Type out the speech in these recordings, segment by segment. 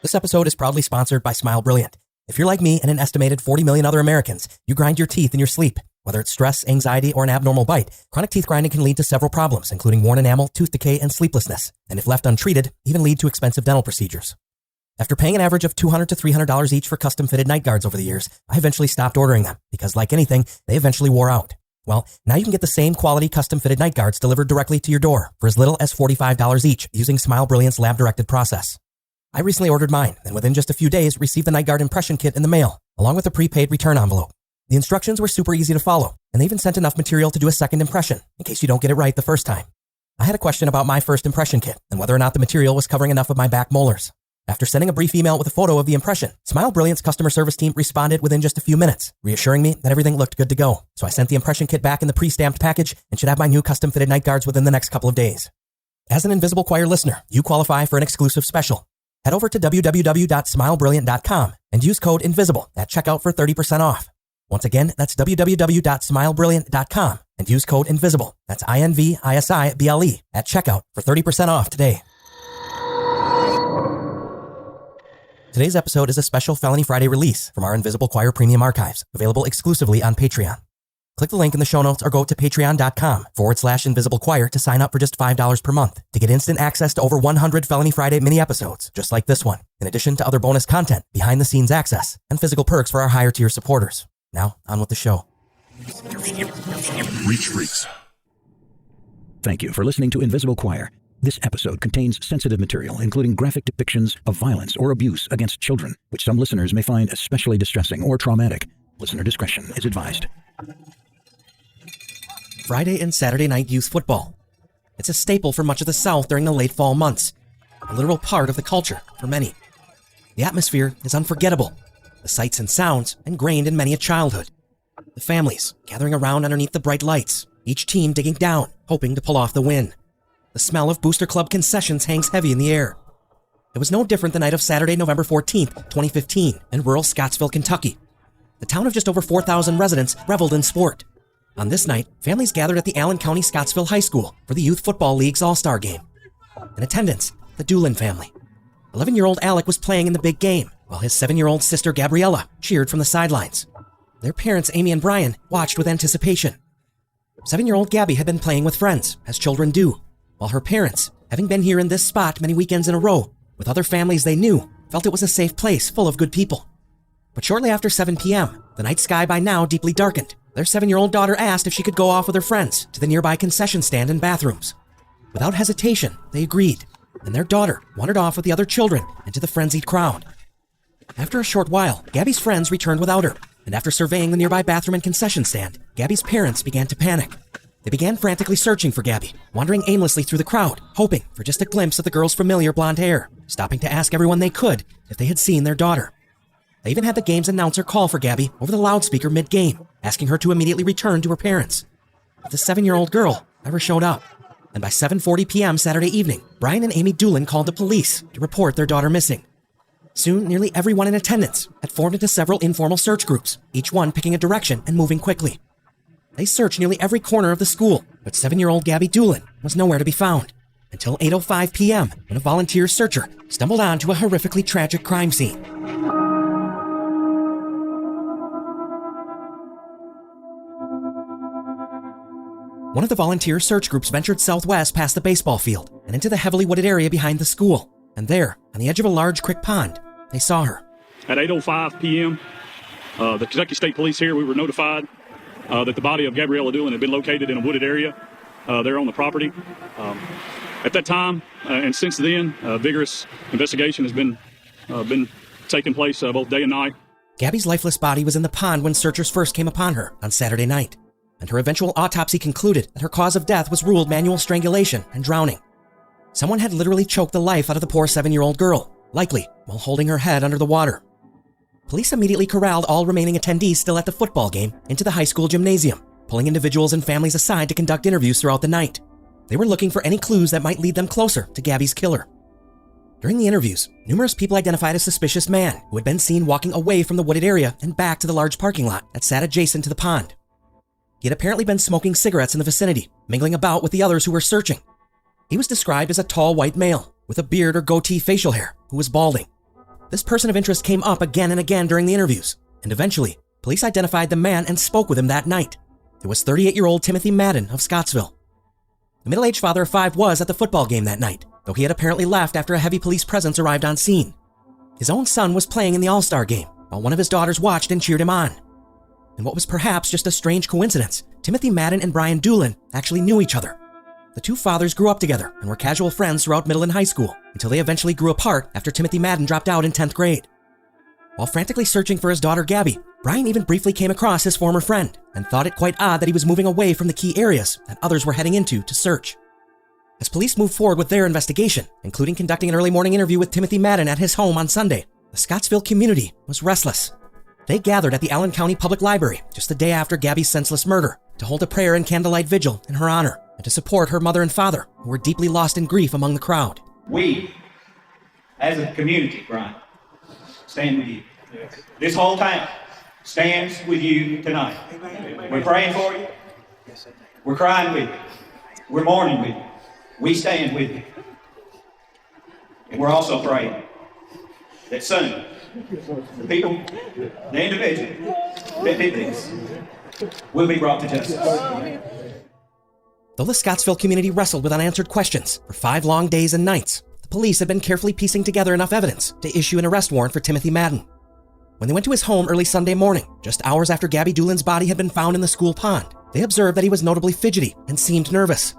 This episode is proudly sponsored by Smile Brilliant. If you're like me and an estimated 40 million other Americans, you grind your teeth in your sleep. Whether it's stress, anxiety, or an abnormal bite, chronic teeth grinding can lead to several problems, including worn enamel, tooth decay, and sleeplessness. And if left untreated, even lead to expensive dental procedures. After paying an average of $200 to $300 each for custom-fitted night guards over the years, I eventually stopped ordering them because, like anything, they eventually wore out. Well, now you can get the same quality custom-fitted night guards delivered directly to your door for as little as $45 each using Smile Brilliant's lab-directed process. I recently ordered mine, and within just a few days received the night guard impression kit in the mail, along with a prepaid return envelope. The instructions were super easy to follow, and they even sent enough material to do a second impression, in case you don't get it right the first time. I had a question about my first impression kit, and whether or not the material was covering enough of my back molars. After sending a brief email with a photo of the impression, Smile Brilliant's customer service team responded within just a few minutes, reassuring me that everything looked good to go. So I sent the impression kit back in the pre-stamped package and should have my new custom-fitted night guards within the next couple of days. As an Invisible Choir listener, you qualify for an exclusive special. Head over to www.smilebrilliant.com and use code INVISIBLE at checkout for 30% off. Once again, that's www.smilebrilliant.com and use code INVISIBLE, that's INVISIBLE, at checkout for 30% off today. Today's episode is a special Felony Friday release from our Invisible Choir Premium Archives, available exclusively on Patreon. Click the link in the show notes or go to patreon.com/Invisible Choir to sign up for just $5 per month to get instant access to over 100 Felony Friday mini episodes, just like this one, in addition to other bonus content, behind-the-scenes access, and physical perks for our higher tier supporters. Now, on with the show. Reach Freaks. Thank you for listening to Invisible Choir. This episode contains sensitive material, including graphic depictions of violence or abuse against children, which some listeners may find especially distressing or traumatic. Listener discretion is advised. Friday and Saturday night youth football. It's a staple for much of the South during the late fall months, a literal part of the culture for many. The atmosphere is unforgettable, the sights and sounds ingrained in many a childhood. The families gathering around underneath the bright lights, each team digging down, hoping to pull off the win. The smell of Booster Club concessions hangs heavy in the air. It was no different the night of Saturday, November 14th, 2015, in rural Scottsville, Kentucky. The town of just over 4,000 residents reveled in sport. On this night, families gathered at the Allen County Scottsville High School for the Youth Football League's All-Star Game. In attendance, the Doolin family. 11-year-old Alec was playing in the big game, while his 7-year-old sister Gabriella cheered from the sidelines. Their parents, Amy and Brian, watched with anticipation. 7-year-old Gabby had been playing with friends, as children do, while her parents, having been here in this spot many weekends in a row, with other families they knew, felt it was a safe place full of good people. But shortly after 7 p.m., the night sky by now deeply darkened. Their 7-year-old daughter asked if she could go off with her friends to the nearby concession stand and bathrooms. Without hesitation, they agreed, and their daughter wandered off with the other children into the frenzied crowd. After a short while, Gabby's friends returned without her, and after surveying the nearby bathroom and concession stand, Gabby's parents began to panic. They began frantically searching for Gabby, wandering aimlessly through the crowd, hoping for just a glimpse of the girl's familiar blonde hair, stopping to ask everyone they could if they had seen their daughter. They even had the game's announcer call for Gabby over the loudspeaker mid-game, asking her to immediately return to her parents. But the 7-year-old girl never showed up. And by 7:40 p.m. Saturday evening, Brian and Amy Doolin called the police to report their daughter missing. Soon, nearly everyone in attendance had formed into several informal search groups, each one picking a direction and moving quickly. They searched nearly every corner of the school, but 7-year-old Gabby Doolin was nowhere to be found, until 8:05 p.m. when a volunteer searcher stumbled onto a horrifically tragic crime scene. One of the volunteer search groups ventured southwest past the baseball field and into the heavily wooded area behind the school, and there, on the edge of a large creek pond, they saw her. At 8:05 p.m., the Kentucky State Police here, we were notified that the body of Gabriella Doolin had been located in a wooded area there on the property. At that time, and since then, vigorous investigation has been taking place both day and night. Gabby's lifeless body was in the pond when searchers first came upon her on Saturday night, and her eventual autopsy concluded that her cause of death was ruled manual strangulation and drowning. Someone had literally choked the life out of the poor 7-year-old girl, likely while holding her head under the water. Police immediately corralled all remaining attendees still at the football game into the high school gymnasium, pulling individuals and families aside to conduct interviews throughout the night. They were looking for any clues that might lead them closer to Gabby's killer. During the interviews, numerous people identified a suspicious man who had been seen walking away from the wooded area and back to the large parking lot that sat adjacent to the pond. He had apparently been smoking cigarettes in the vicinity, mingling about with the others who were searching. He was described as a tall white male with a beard or goatee facial hair who was balding. This person of interest came up again and again during the interviews, and eventually, police identified the man and spoke with him that night. It was 38-year-old Timothy Madden of Scottsville. The middle-aged father of 5 was at the football game that night, though he had apparently left after a heavy police presence arrived on scene. His own son was playing in the All-Star game, while one of his daughters watched and cheered him on. And what was perhaps just a strange coincidence, Timothy Madden and Brian Doolin actually knew each other. The two fathers grew up together and were casual friends throughout middle and high school, until they eventually grew apart after Timothy Madden dropped out in 10th grade. While frantically searching for his daughter Gabby, Brian even briefly came across his former friend and thought it quite odd that he was moving away from the key areas that others were heading into to search. As police moved forward with their investigation, including conducting an early morning interview with Timothy Madden at his home on Sunday, the Scottsville community was restless. They gathered at the Allen County Public Library just the day after Gabby's senseless murder to hold a prayer and candlelight vigil in her honor and to support her mother and father, who were deeply lost in grief among the crowd. We, as a community, Brian, stand with you. This whole town stands with you tonight. We're praying for you. We're crying with you. We're mourning with you. We stand with you. And we're also praying that soon, the people, the individual that did this, will be brought to justice. Though the Scottsville community wrestled with unanswered questions for 5 long days and nights, the police had been carefully piecing together enough evidence to issue an arrest warrant for Timothy Madden. When they went to his home early Sunday morning, just hours after Gabby Doolin's body had been found in the school pond, they observed that he was notably fidgety and seemed nervous.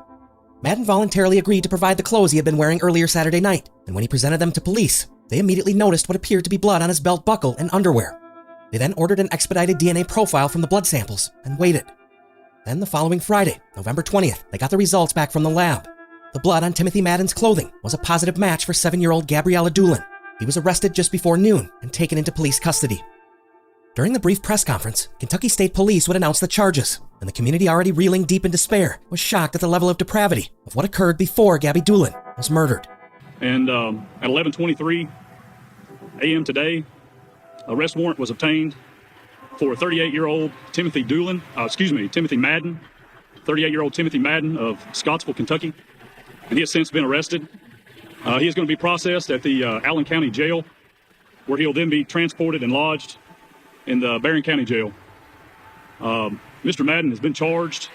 Madden voluntarily agreed to provide the clothes he had been wearing earlier Saturday night, and when he presented them to police, they immediately noticed what appeared to be blood on his belt buckle and underwear. They then ordered an expedited DNA profile from the blood samples and waited. Then the following Friday, November 20th, they got the results back from the lab. The blood on Timothy Madden's clothing was a positive match for 7-year-old Gabriella Doolin. He was arrested just before noon and taken into police custody. During the brief press conference, Kentucky State Police would announce the charges, and the community, already reeling deep in despair, was shocked at the level of depravity of what occurred before Gabby Doolin was murdered. And at 11:23 a.m. today, arrest warrant was obtained for 38-year-old Timothy Madden, 38-year-old Timothy Madden of Scottsville, Kentucky, and he has since been arrested. He is going to be processed at the Allen County Jail, where he'll then be transported and lodged in the Barron County Jail. Mr. Madden has been charged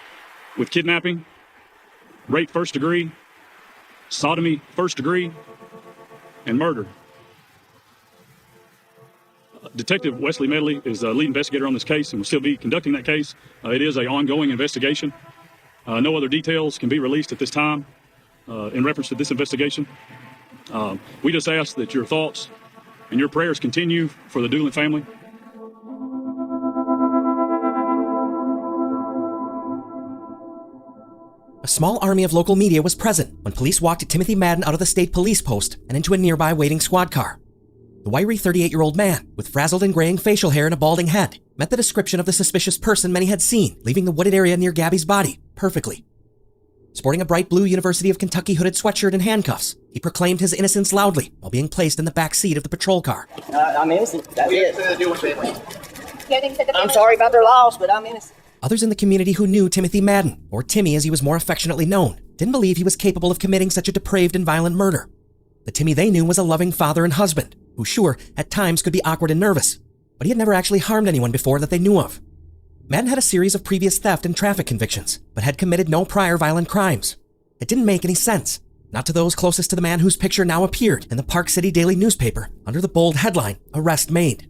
with kidnapping, rape first degree, sodomy first degree, and murder. Detective Wesley Medley is the lead investigator on this case and will still be conducting that case. It is an ongoing investigation. No other details can be released at this time in reference to this investigation. We just ask that your thoughts and your prayers continue for the Doolin family. A small army of local media was present when police walked Timothy Madden out of the state police post and into a nearby waiting squad car. The wiry 38-year-old man, with frazzled and graying facial hair and a balding head, met the description of the suspicious person many had seen leaving the wooded area near Gabby's body perfectly. Sporting a bright blue University of Kentucky hooded sweatshirt and handcuffs, he proclaimed his innocence loudly while being placed in the back seat of the patrol car. I'm innocent. That's it. I'm sorry about their loss, but I'm innocent. Others in the community who knew Timothy Madden, or Timmy as he was more affectionately known, didn't believe he was capable of committing such a depraved and violent murder. The Timmy they knew was a loving father and husband, who sure, at times could be awkward and nervous, but he had never actually harmed anyone before that they knew of. Madden had a series of previous theft and traffic convictions, but had committed no prior violent crimes. It didn't make any sense, not to those closest to the man whose picture now appeared in the Park City Daily newspaper under the bold headline, "Arrest Made."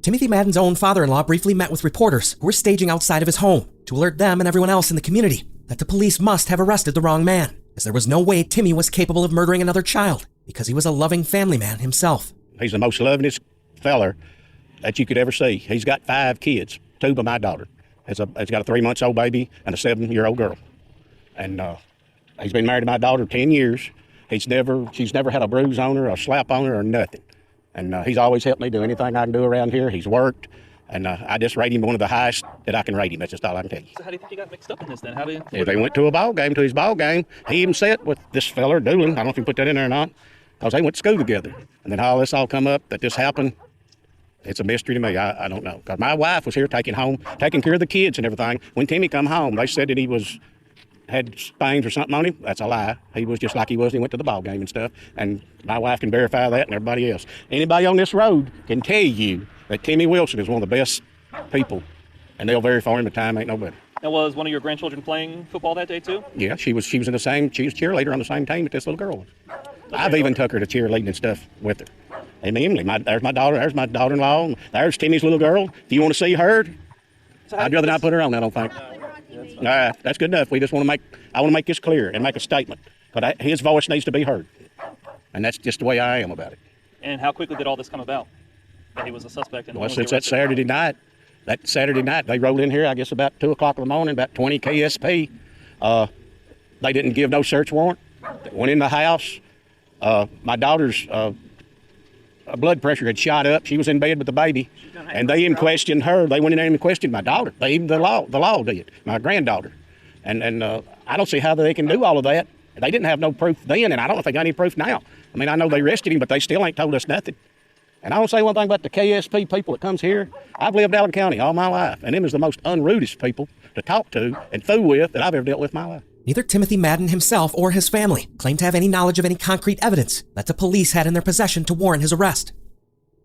Timothy Madden's own father-in-law briefly met with reporters who were staging outside of his home to alert them and everyone else in the community that the police must have arrested the wrong man, as there was no way Timmy was capable of murdering another child because he was a loving family man himself. He's the most lovingest feller that you could ever see. He's got 5 kids, 2 by my daughter. He's got a 3-month-old baby and a 7-year-old girl. And he's been married to my daughter 10 years. She's never had a bruise on her, a slap on her, or nothing. And he's always helped me do anything I can do around here. He's worked, and I just rate him one of the highest that I can rate him. That's just all I can tell you. So how do you think you got mixed up in this then? If they went to his ball game. He even sat with this feller, Doolin. I don't know if he put that in there or not, because they went to school together. And then all this all come up, that this happened. It's a mystery to me. I don't know. Because my wife was here taking care of the kids and everything. When Timmy come home, they said that he was had stains or something on him, that's a lie. He was just like he was. He went to the ball game and stuff. And my wife can verify that and everybody else. Anybody on this road can tell you that Timmy Wilson is one of the best people. And they'll verify him. The time ain't no better. And was one of your grandchildren playing football that day too? Yeah, she was in the same. She was cheerleader on the same team that this little girl was. I've even took her to cheerleading and stuff with her. And Emily, there's my daughter. There's my daughter-in-law. There's Timmy's little girl. If you want to see her, I'd rather not put her on. I don't think. That's good enough. We just want to make. I want to make this clear and make a statement. But his voice needs to be heard, and that's just the way I am about it. And how quickly did all this come about? That he was a suspect. Well, since that Saturday night. That Saturday night, they rolled in here, I guess, about 2 o'clock in the morning, about 20 KSP. They didn't give no search warrant. Went in the house. My daughter's blood pressure had shot up. She was in bed with the baby. And they even questioned her. They went in there and questioned my daughter. They even the law did, my granddaughter. And I don't see how they can do all of that. They didn't have no proof then, and I don't know if they got any proof now. I mean, I know they arrested him, but they still ain't told us nothing. And I want to say one thing about the KSP people that comes here. I've lived in Allen County all my life, and them is the most unrudest people to talk to and fool with that I've ever dealt with in my life. Neither Timothy Madden himself or his family claimed to have any knowledge of any concrete evidence that the police had in their possession to warrant his arrest.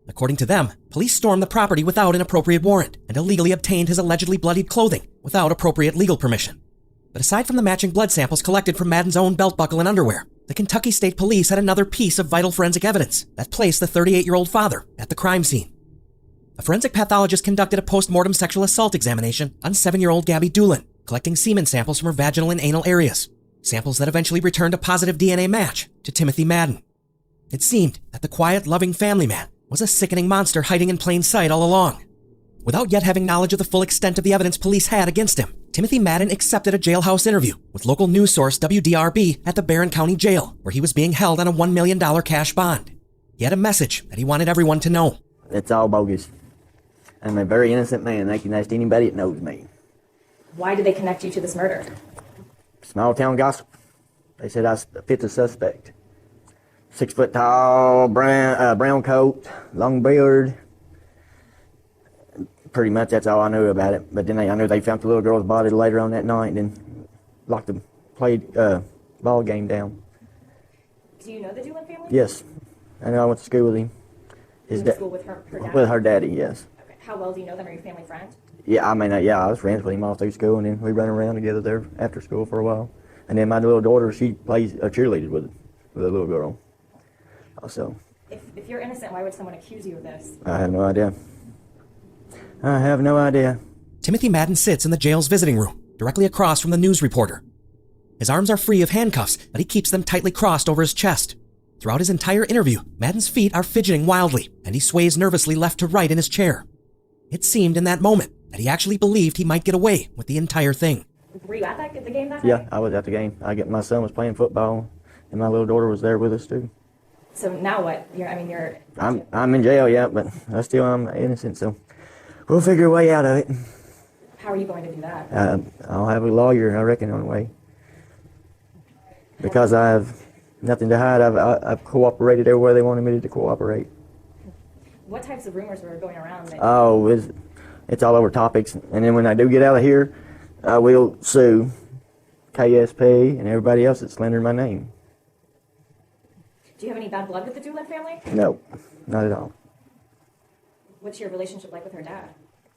According to them, police stormed the property without an appropriate warrant and illegally obtained his allegedly bloodied clothing without appropriate legal permission. But aside from the matching blood samples collected from Madden's own belt buckle and underwear, the Kentucky State Police had another piece of vital forensic evidence that placed the 38-year-old father at the crime scene. A forensic pathologist conducted a post-mortem sexual assault examination on 7-year-old Gabby Doolin, collecting semen samples from her vaginal and anal areas, samples that eventually returned a positive DNA match to Timothy Madden. It seemed that the quiet, loving family man was a sickening monster hiding in plain sight all along. Without yet having knowledge of the full extent of the evidence police had against him, Timothy Madden accepted a jailhouse interview with local news source WDRB at the Barron County Jail, where he was being held on a $1 million cash bond. He had a message that he wanted everyone to know. It's all bogus. I'm a very innocent man. They can ask anybody that knows me. Why did they connect you to this murder? Small town gossip. They said I fit the suspect. 6 foot tall, brown coat, long beard. Pretty much that's all I knew about it. But then I knew they found the little girl's body later on that night and then locked the ball game down. Do you know the Doolin family? Yes. I know I went to school with him. You went to school with her dad? With her daddy, yes. Okay. How well do you know them? Are you family friends? Yeah, I mean, I was friends with him all through school, and then we ran around together there after school for a while. And then my little daughter, she plays cheerleader with a little girl. Also. If you're innocent, why would someone accuse you of this? I have no idea. I have no idea. Timothy Madden sits in the jail's visiting room, directly across from the news reporter. His arms are free of handcuffs, but he keeps them tightly crossed over his chest. Throughout his entire interview, Madden's feet are fidgeting wildly, and he sways nervously left to right in his chair. It seemed in that moment that he actually believed he might get away with the entire thing. Were you at the game that Yeah, night? I was at the game. My son was playing football, and my little daughter was there with us too. So now what? You're. I'm in jail, yeah, but I'm innocent, so we'll figure a way out of it. How are you going to do that? I'll have a lawyer, I reckon, on the way. Because I have nothing to hide. I've cooperated everywhere they wanted me to cooperate. What types of rumors were going around? It's all over topics. And then when I do get out of here, I will sue KSP and everybody else that's slandering my name. Do you have any bad blood with the Doolin family? No, not at all. What's your relationship like with her dad?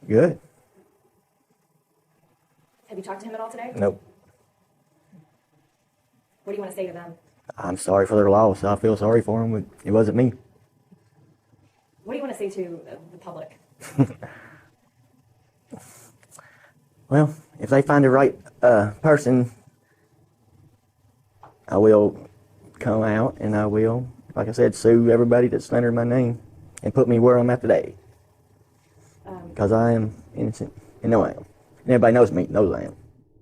Good. Have you talked to him at all today? Nope. What do you want to say to them? I'm sorry for their loss. I feel sorry for them, but it wasn't me. What do you want to say to the public? Well, if they find the right person, I will come out and I will, like I said, sue everybody that's slandered my name and put me where I'm at today. Because I am innocent. And no, I am. And everybody knows me, knows I am.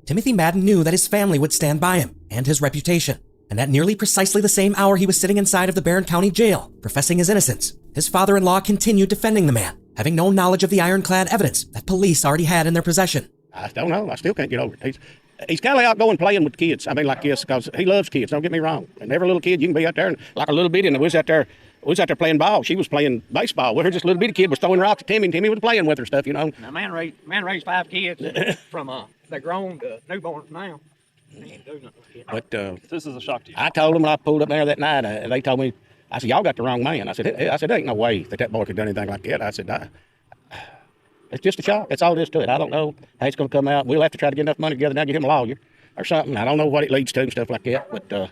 Timothy Madden knew that his family would stand by him and his reputation. And at nearly precisely the same hour he was sitting inside of the Barron County Jail, professing his innocence, his father-in-law continued defending the man, having no knowledge of the ironclad evidence that police already had in their possession. I don't know. I still can't get over it. He's kind of outgoing playing with kids. I mean, like kids, because he loves kids. Don't get me wrong. And every little kid, you can be out there and like a little bitty, and we was out there playing ball. She was playing baseball. Well, her just little bitty kid was throwing rocks at Timmy, and Timmy was playing with her stuff, you know. Now, man raised 5 kids from they're grown to newborns now. But This is a shock to you. I told them when I pulled up there that night, they told me, I said, y'all got the wrong man. I said, there ain't no way that boy could do anything like that. I said, it's just a shock. That's all there is to it. I don't know how it's going to come out. We'll have to try to get enough money together now, get him a lawyer or something. I don't know what it leads to and stuff like that, but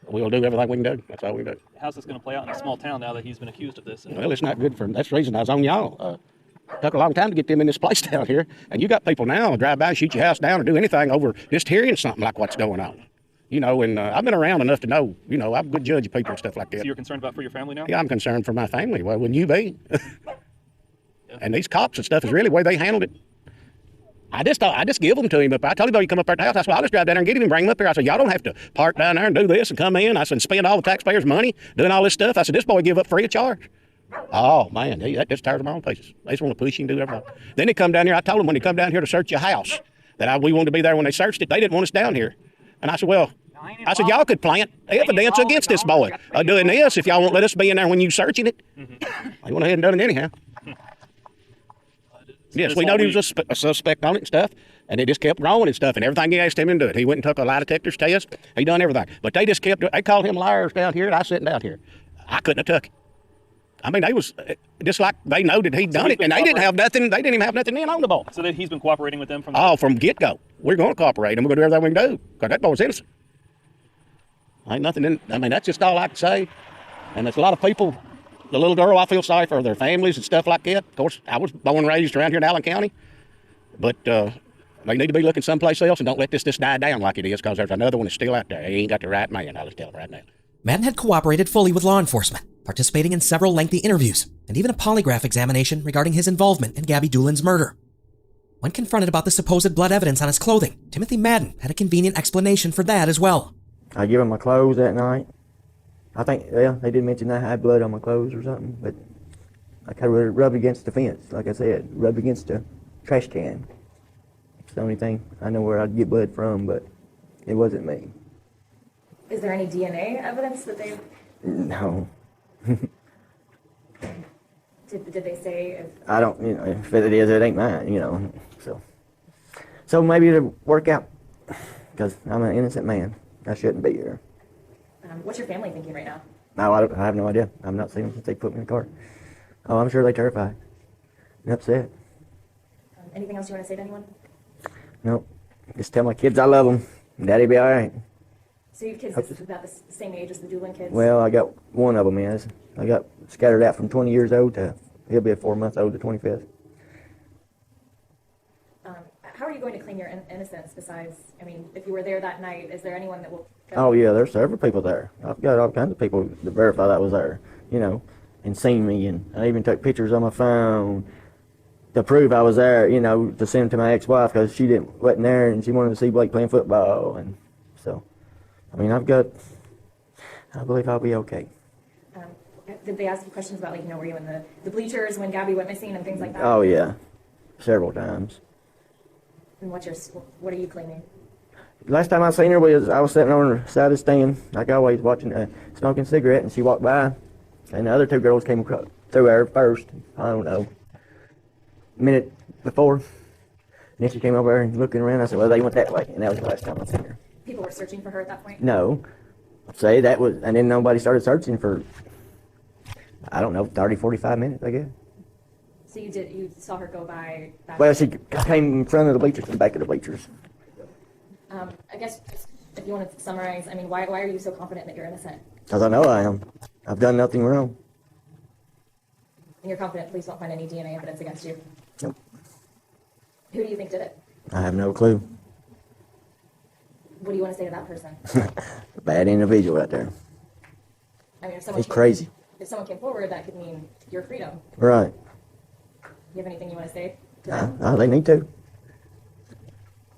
we'll do everything we can do. That's all we can do. How's this going to play out in a small town now that he's been accused of this? Well, it's not good for him. That's the reason I was on y'all. Took a long time to get them in this place down here, and you got people now drive by, shoot your house down, or do anything over just hearing something like what's going on. You know, and I've been around enough to know, you know, I'm a good judge of people and stuff like that. So you're concerned about for your family now? Yeah, I'm concerned for my family. Well, wouldn't you be? And these cops and stuff is really the way they handled it. I just give them to him. But I told him, you come up there at the house. I said, I'll just drive down there and get him and bring him up here. I said, y'all don't have to park down there and do this and come in. I said, spend all the taxpayers' money doing all this stuff. I said, this boy give up free of charge. Oh, man, that just tears them all to pieces. They just want to push you and do everything. Then they come down here. I told them when they come down here to search your house that we wanted to be there when they searched it. They didn't want us down here. And I said, well, y'all could plant evidence against this boy doing this if y'all won't let us be in there when you searching it. They went ahead and done it anyhow. Yes, we know he was a suspect on it and stuff, and they just kept growing and stuff, and everything he asked him to do it. He went and took a lie detector's test. He done everything. But they just kept, they called him liars down here, and I sitting down here. I couldn't have took it. I mean, they was just like they know that he'd done it, and they didn't have nothing. They didn't even have nothing in on the ball. So that he's been cooperating with them from from get-go. We're going to cooperate, and we're going to do everything we can do, because that boy's innocent. Ain't nothing in, I mean, that's just all I can say. And there's a lot of people, the little girl, I feel sorry for their families and stuff like that. Of course, I was born and raised around here in Allen County. But they need to be looking someplace else and don't let this die down like it is, because there's another one that's still out there. He ain't got the right man, I'll just tell him right now. Madden had cooperated fully with law enforcement, participating in several lengthy interviews and even a polygraph examination regarding his involvement in Gabby Doolin's murder. When confronted about the supposed blood evidence on his clothing, Timothy Madden had a convenient explanation for that as well. I give him my clothes that night. I think, yeah, they did mention I had blood on my clothes or something, but I kind of rubbed against the fence, like I said, rubbed against the trash can. It's the only thing I know where I'd get blood from, but it wasn't me. Is there any DNA evidence that they... No. Did they say if... I don't, you know, if it is, it ain't mine, you know, so maybe it'll work out, because I'm an innocent man. I shouldn't be here. What's your family thinking right now? No, I have no idea. I've not seen them since they put me in the car. Oh, I'm sure they're terrified and upset. Anything else you want to say to anyone? Nope. Just tell my kids I love them. Daddy'll be all right. So your kids is about the same age as the Doolin kids? Well, I got one of them is. I got scattered out from 20 years old to, he'll be a 4-month-old to 25th. How are you going to claim your innocence besides, I mean, if you were there that night, is there anyone that will... Oh, yeah, there's several people there. I've got all kinds of people to verify that was there, you know, and seen me, and I even took pictures on my phone to prove I was there, you know, to send to my ex-wife, because she wasn't there, and she wanted to see Blake playing football, and so, I mean, I believe I'll be okay. Did they ask you questions about, like, you know, were you in the bleachers when Gabby went missing and things like that? Oh, yeah, several times. And what are you claiming? Last time I seen her was I was sitting on the side of the stand, like always, watching, smoking a cigarette, and she walked by, and the other two girls came through her first, I don't know, a minute before. And then she came over there and looking around. I said, well, they went that way, and that was the last time I seen her. People were searching for her at that point? No. Say that was, and then nobody started searching for, I don't know, 30, 45 minutes, I guess. So you saw her go by that Well, way? she came in front of the bleachers, the back of the bleachers. I guess if you want to summarize, I mean, why are you so confident that you're innocent? Because I know I am. I've done nothing wrong. And you're confident police won't find any DNA evidence against you? Nope. Who do you think did it? I have no clue. What do you want to say to that person? A bad individual out there. I mean, He's crazy. If someone came forward, that could mean your freedom. Right. You have anything you want to say to them? They need to.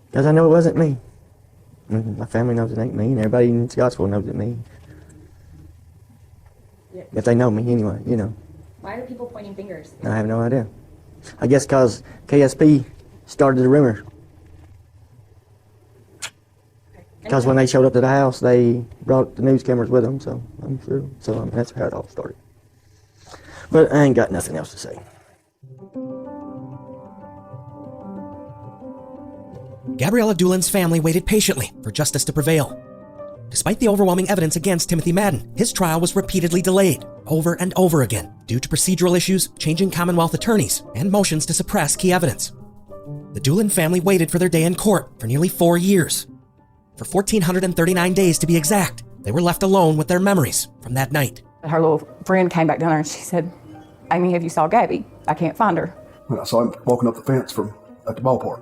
Because I know it wasn't me. My family knows it ain't me, and everybody in Scottsville knows it me. Yeah. If they know me anyway, you know. Why are people pointing fingers? I have no idea. I guess because KSP started the rumor. Because when they showed up to the house, they brought the news cameras with them, so I'm sure. So that's how it all started. But I ain't got nothing else to say. Gabriella Doolin's family waited patiently for justice to prevail. Despite the overwhelming evidence against Timothy Madden, his trial was repeatedly delayed over and over again due to procedural issues, changing Commonwealth attorneys, and motions to suppress key evidence. The Doolin family waited for their day in court for nearly 4 years. For 1,439 days to be exact, they were left alone with their memories from that night. Her little friend came back down there and she said, "Amy, have you saw Gabby? I can't find her." I saw him walking up the fence at the ballpark.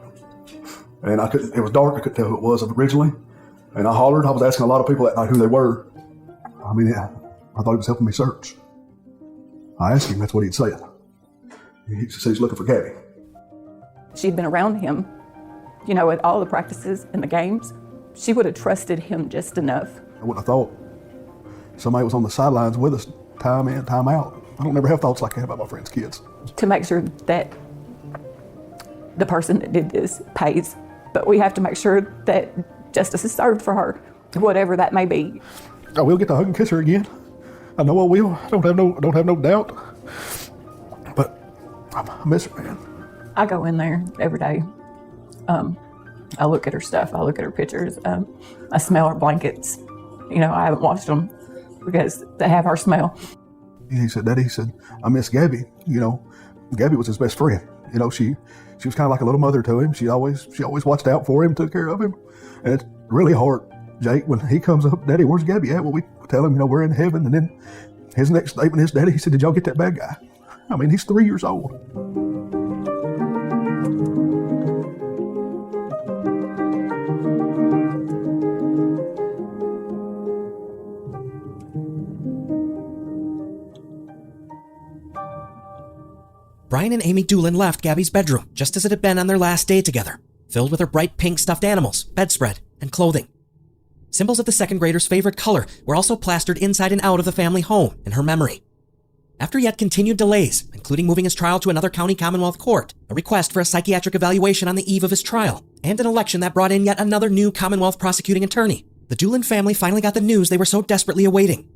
And it was dark, I couldn't tell who it was originally. And I hollered, I was asking a lot of people that night who they were. I thought he was helping me search. I asked him, that's what he'd said. He said he's looking for Gabby. She'd been around him, at all the practices and the games. She would have trusted him just enough. I wouldn't have thought somebody was on the sidelines with us, time in, time out. I don't ever have thoughts like that about my friends' kids. To make sure that the person that did this pays, but we have to make sure that justice is served for her, whatever that may be. I will get to hug and kiss her again. I know I will. I don't have no doubt. But I miss her, man. I go in there every day. I look at her stuff. I look at her pictures. I smell her blankets. I haven't washed them because they have her smell. He said, Daddy, I miss Gabby. Gabby was his best friend. She was kind of like a little mother to him. She always watched out for him, took care of him. And it's really hard, Jake, when he comes up, Daddy, where's Gabby at? Well, we tell him, we're in heaven. And then his next statement is, Daddy, he said, did y'all get that bad guy? He's 3 years old. Brian and Amy Doolin left Gabby's bedroom just as it had been on their last day together, filled with her bright pink stuffed animals, bedspread, and clothing. Symbols of the second grader's favorite color were also plastered inside and out of the family home in her memory. After yet continued delays, including moving his trial to another county Commonwealth court, a request for a psychiatric evaluation on the eve of his trial, and an election that brought in yet another new Commonwealth prosecuting attorney, the Doolin family finally got the news they were so desperately awaiting.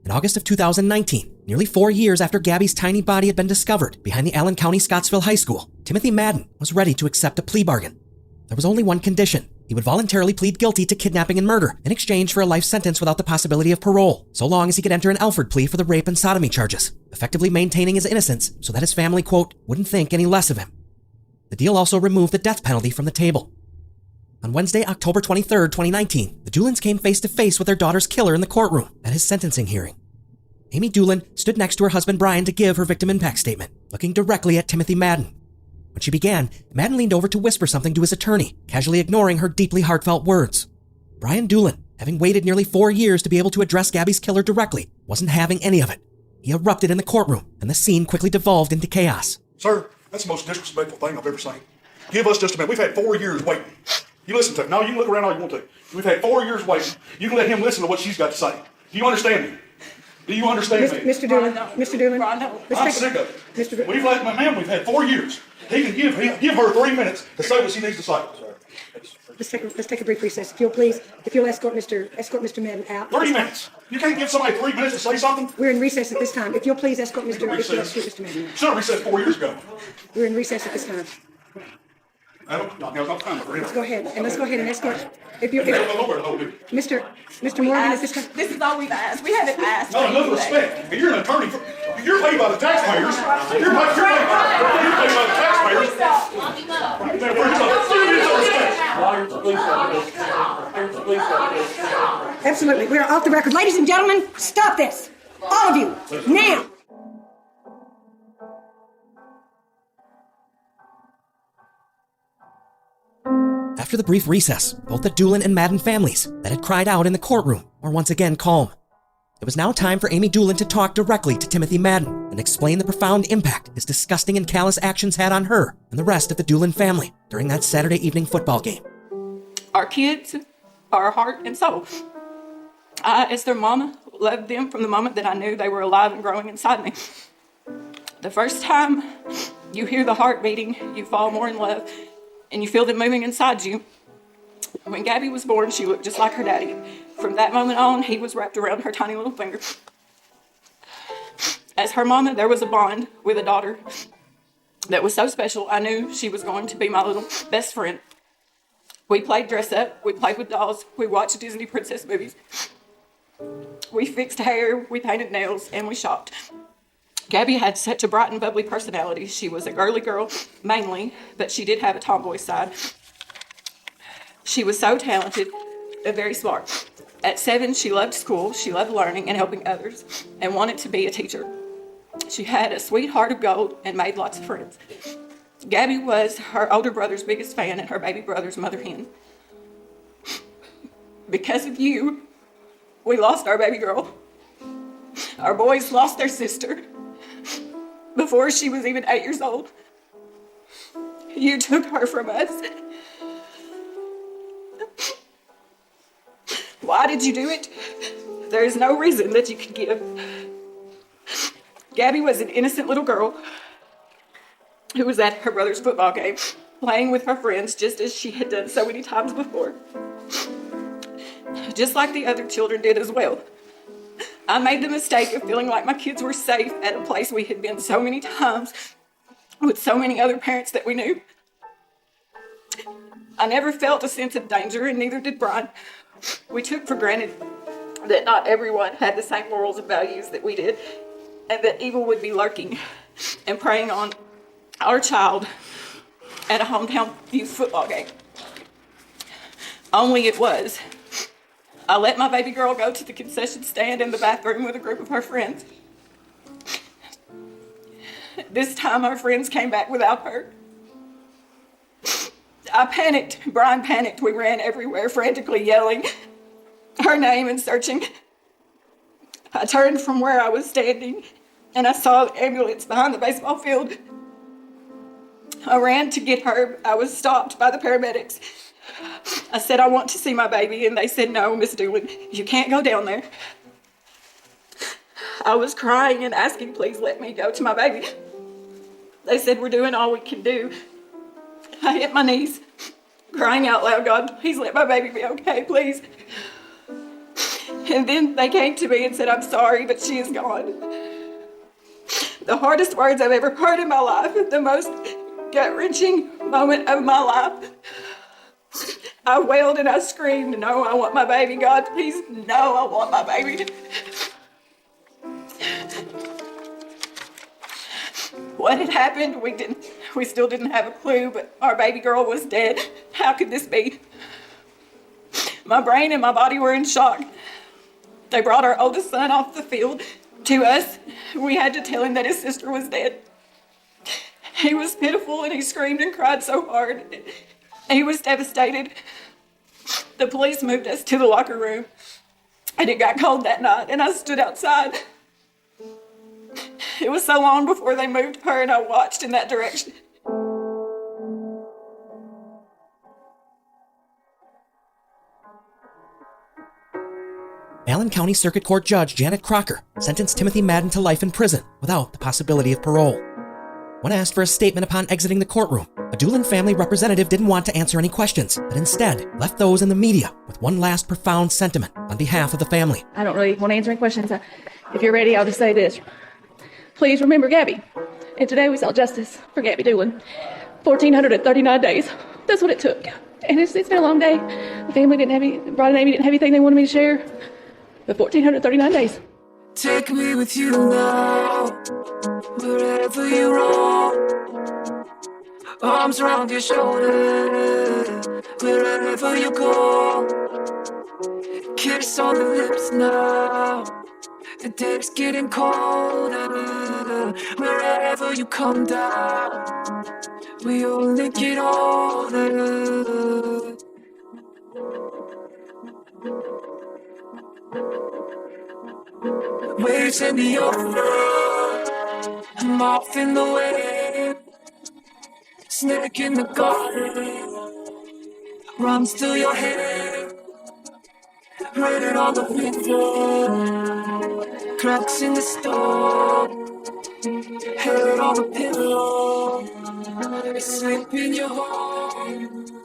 In August of 2019, nearly 4 years after Gabby's tiny body had been discovered behind the Allen County Scottsville High School, Timothy Madden was ready to accept a plea bargain. There was only one condition. He would voluntarily plead guilty to kidnapping and murder in exchange for a life sentence without the possibility of parole, so long as he could enter an Alford plea for the rape and sodomy charges, effectively maintaining his innocence so that his family, quote, wouldn't think any less of him. The deal also removed the death penalty from the table. On Wednesday, October 23, 2019, the Doolins came face to face with their daughter's killer in the courtroom at his sentencing hearing. Amy Doolin stood next to her husband Brian to give her victim impact statement, looking directly at Timothy Madden. When she began, Madden leaned over to whisper something to his attorney, casually ignoring her deeply heartfelt words. Brian Doolin, having waited nearly 4 years to be able to address Gabby's killer directly, wasn't having any of it. He erupted in the courtroom, and the scene quickly devolved into chaos. Sir, that's the most disrespectful thing I've ever seen. Give us just a minute. We've had 4 years waiting. You listen to it. No, you can look around all you want to. We've had 4 years waiting. You can let him listen to what she's got to say. Do you understand me? Do you understand me? Mr. Doolin, Mr. Doolin. I'm sick of it. We've had 4 years. He can give her 3 minutes to say what she needs to say. Let's take a brief recess. If you'll escort Mr. Madden out. 3 minutes. You can't give somebody 3 minutes to say something? We're in recess at this time. If you'll please escort Mr. Madden out. Should have recessed 4 years ago. We're in recess at this time. Let's go ahead and escort. Mr. Morgan, at this time. This is all we've asked. We haven't asked. No, enough respect. You're an attorney. You're paid by the taxpayers. You're paid by the taxpayers. Absolutely. We are off the record. Ladies and gentlemen, stop this. All of you. Now. After the brief recess, both the Doolin and Madden families that had cried out in the courtroom were once again calm. It was now time for Amy Doolin to talk directly to Timothy Madden and explain the profound impact his disgusting and callous actions had on her and the rest of the Doolin family during that Saturday evening football game. Our kids are our heart and soul. I, as their mama, loved them from the moment that I knew they were alive and growing inside me. The first time you hear the heart beating, you fall more in love, and you feel them moving inside you. When Gabby was born, she looked just like her daddy. From that moment on, he was wrapped around her tiny little finger. As her mama, there was a bond with a daughter that was so special, I knew she was going to be my little best friend. We played dress up, we played with dolls, we watched Disney princess movies. We fixed hair, we painted nails, and we shopped. Gabby had such a bright and bubbly personality. She was a girly girl, mainly, but she did have a tomboy side. She was so talented and very smart. At 7, she loved school, she loved learning and helping others, and wanted to be a teacher. She had a sweet heart of gold and made lots of friends. Gabby was her older brother's biggest fan and her baby brother's mother hen. Because of you, we lost our baby girl. Our boys lost their sister before she was even 8 years old. You took her from us. Why did you do it? There is no reason that you could give. Gabby was an innocent little girl who was at her brother's football game, playing with her friends just as she had done so many times before. Just like the other children did as well. I made the mistake of feeling like my kids were safe at a place we had been so many times with so many other parents that we knew. I never felt a sense of danger, and neither did Brian. We took for granted that not everyone had the same morals and values that we did, and that evil would be lurking and preying on our child at a hometown youth football game. Only it was. I let my baby girl go to the concession stand in the bathroom with a group of her friends. This time our friends came back without her. I panicked. Brian panicked. We ran everywhere, frantically yelling her name and searching. I turned from where I was standing and I saw the ambulance behind the baseball field. I ran to get her. I was stopped by the paramedics. I said, I want to see my baby, and they said, no, Miss Doolin, you can't go down there. I was crying and asking, please let me go to my baby. They said, we're doing all we can do. I hit my knees, crying out loud, God, please let my baby be okay, please. And then they came to me and said, I'm sorry, but she is gone. The hardest words I've ever heard in my life, the most gut-wrenching moment of my life. I wailed and I screamed, no, I want my baby, God, please, no, I want my baby. What had happened, we still didn't have a clue, but our baby girl was dead. How could this be? My brain and my body were in shock. They brought our oldest son off the field to us. We had to tell him that his sister was dead. He was pitiful and he screamed and cried so hard. He was devastated. The police moved us to the locker room, and it got cold that night, and I stood outside. It was so long before they moved her, and I watched in that direction. Allen County Circuit Court Judge Janet Crocker sentenced Timothy Madden to life in prison without the possibility of parole. When asked for a statement upon exiting the courtroom, a Doolin family representative didn't want to answer any questions, but instead left those in the media with one last profound sentiment on behalf of the family. I don't really want to answer any questions. If you're ready, I'll just say this. Please remember Gabby. And today we sought justice for Gabby Doolin. 1,439 days. That's what it took. And it's been a long day. The family Bride and Amy didn't have anything they wanted me to share. But 1,439 days. Take me with you now, wherever you roam. Arms around your shoulder, wherever you go. Kiss on the lips now, the day's getting colder. Wherever you come down, we only get older. Waves in the ocean, I'm off in the wave. Snake in the garden runs through your head. Written on the window, cracks in the stone. Head on the pillow, sleep in your home.